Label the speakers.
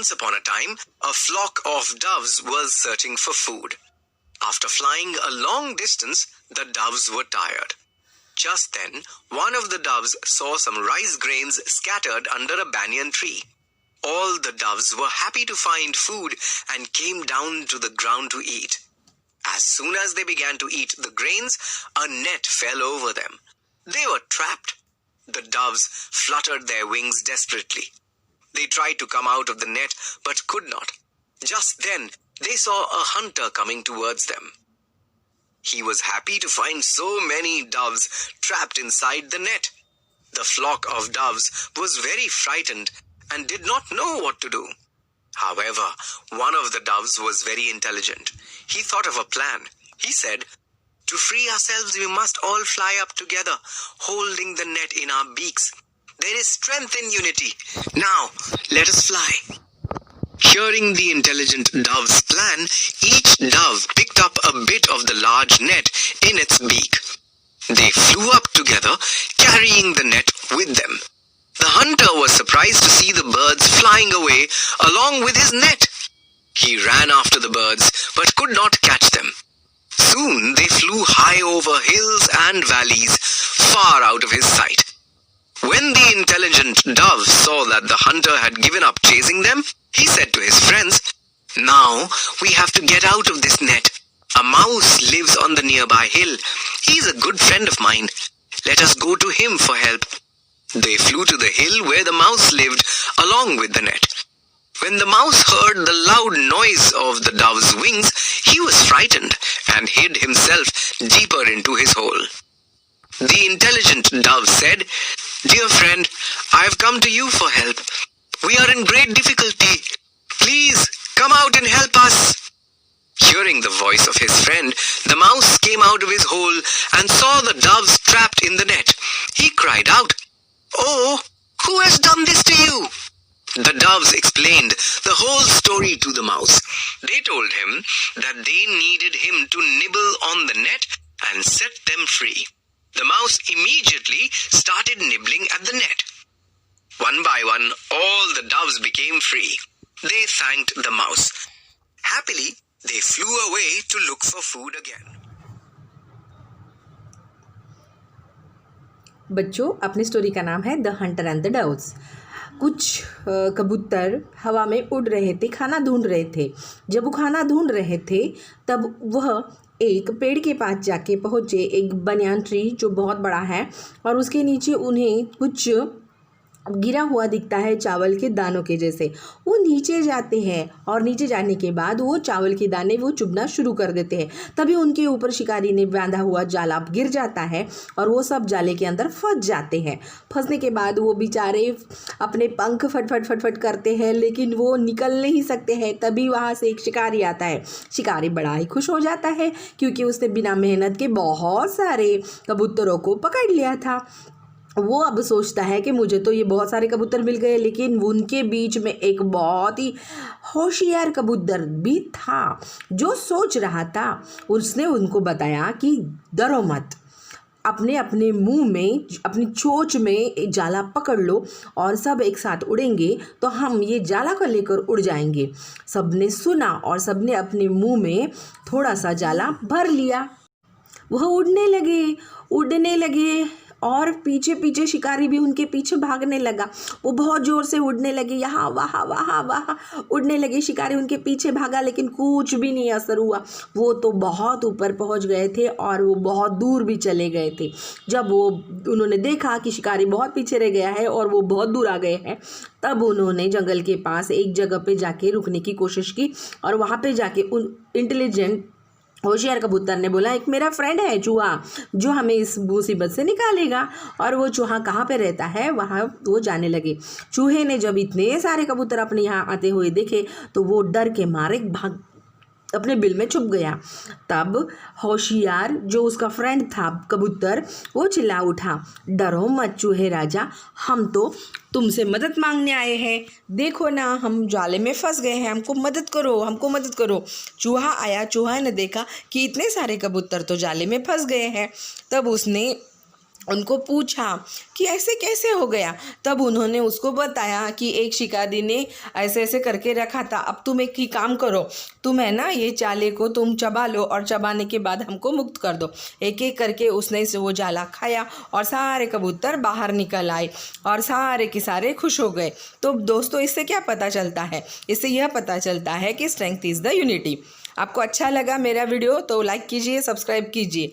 Speaker 1: Once upon a time, a flock of doves was searching for food. After flying a long distance, the doves were tired. Just then, one of the doves saw some rice grains scattered under a banyan tree. All the doves were happy to find food and came down to the ground to eat. As soon as they began to eat the grains, a net fell over them. They were trapped. The doves fluttered their wings desperately. They tried to come out of the net but could not. Just then, they saw a hunter coming towards them. He was happy to find so many doves trapped inside the net. The flock of doves was very frightened and did not know what to do. However, one of the doves was very intelligent. He thought of a plan. He said, "To free ourselves, we must all fly up together, holding the net in our beaks. There is strength in unity. Now, let us fly." Hearing the intelligent dove's plan, each dove picked up a bit of the large net in its beak. They flew up together, carrying the net with them. The hunter was surprised to see the birds flying away along with his net. He ran after the birds, but could not catch them. Soon they flew high over hills and valleys, far out of his sight. When the intelligent dove saw that the hunter had given up chasing them, he said to his friends, "Now we have to get out of this net. A mouse lives on the nearby hill. He is a good friend of mine. Let us go to him for help." They flew to the hill where the mouse lived along with the net. When the mouse heard the loud noise of the dove's wings, he was frightened and hid himself deeper into his hole. The intelligent dove said, "Dear friend, I have come to you for help. We are in great difficulty. Please come out and help us." Hearing the voice of his friend, the mouse came out of his hole and saw the doves trapped in the net. He cried out, "Oh, who has done this to you?" The doves explained the whole story to the mouse. They told him that they needed him to nibble on the net and set them free. The mouse immediately started nibbling at the net. One by one, all the doves became free. They thanked the mouse. Happily, they flew away to look for food again.
Speaker 2: बच्चों, अपनी story का नाम है the Hunter and the doves. कुछ कबूतर हवा में उड़ रहे थे, खाना ढूंढ रहे थे। जब वो खाना ढूंढ रहे थे तब वह एक पेड़ के पास जाके पहुँचे, एक बनियान ट्री जो बहुत बड़ा है, और उसके नीचे उन्हें कुछ गिरा हुआ दिखता है चावल के दानों के जैसे। वो नीचे जाते हैं और नीचे जाने के बाद वो चावल के दाने वो चुभना शुरू कर देते हैं। तभी उनके ऊपर शिकारी ने बांधा हुआ जाला गिर जाता है और वो सब जाले के अंदर फंस जाते हैं। फंसने के बाद वो बेचारे अपने पंख फटफट फटफट करते हैं, लेकिन वो निकल नहीं सकते हैं। तभी वहाँ से एक शिकारी आता है। शिकारी बड़ा ही खुश हो जाता है क्योंकि उसने बिना मेहनत के बहुत सारे कबूतरों को पकड़ लिया था। वो अब सोचता है कि मुझे तो ये बहुत सारे कबूतर मिल गए, लेकिन उनके बीच में एक बहुत ही होशियार कबूतर भी था जो सोच रहा था। उसने उनको बताया कि डरो मत, अपने अपने मुंह में, अपनी चोंच में एक जाला पकड़ लो और सब एक साथ उड़ेंगे तो हम ये जाला को लेकर उड़ जाएंगे। सबने सुना और सबने अपने मुंह में थोड़ा सा जाला भर लिया। वह उड़ने लगे और पीछे पीछे शिकारी भी उनके पीछे भागने लगा। वो बहुत ज़ोर से उड़ने लगे, यहाँ वहाँ वहाँ वहाँ उड़ने लगे। शिकारी उनके पीछे भागा, लेकिन कुछ भी नहीं असर हुआ। वो तो बहुत ऊपर पहुँच गए थे और वो बहुत दूर भी चले गए थे। जब उन्होंने देखा कि शिकारी बहुत पीछे रह गया है और वो बहुत दूर आ गए हैं, तब उन्होंने जंगल के पास एक जगह पे जाके रुकने की कोशिश की और वहाँ पे जाके उन इंटेलिजेंट होशियार कबूतर ने बोला, एक मेरा फ्रेंड है चूहा जो हमें इस मुसीबत से निकालेगा। और वो चूहा कहाँ पे रहता है वहाँ वो जाने लगे। चूहे ने जब इतने सारे कबूतर अपने यहाँ आते हुए देखे तो वो डर के मारे भाग अपने बिल में छुप गया। तब होशियार जो उसका फ्रेंड था कबूतर, वो चिल्ला उठा, डरो मत चूहे राजा, हम तो तुमसे मदद मांगने आए हैं। देखो ना, हम जाले में फंस गए हैं, हमको मदद करो। चूहा आया। चूहा ने देखा कि इतने सारे कबूतर तो जाले में फंस गए हैं। तब उसने उनको पूछा कि ऐसे कैसे हो गया। तब उन्होंने उसको बताया कि एक शिकारी ने ऐसे ऐसे करके रखा था, अब तुम एक ही काम करो, तुम है ना ये जाले को तुम चबा लो और चबाने के बाद हमको मुक्त कर दो। एक एक करके उसने वो जाला खाया और सारे कबूतर बाहर निकल आए और सारे के सारे खुश हो गए। तो दोस्तों इससे क्या पता चलता है? इससे यह पता चलता है कि स्ट्रेंथ इज़ द यूनिटी। आपको अच्छा लगा मेरा वीडियो तो लाइक कीजिए, सब्सक्राइब कीजिए।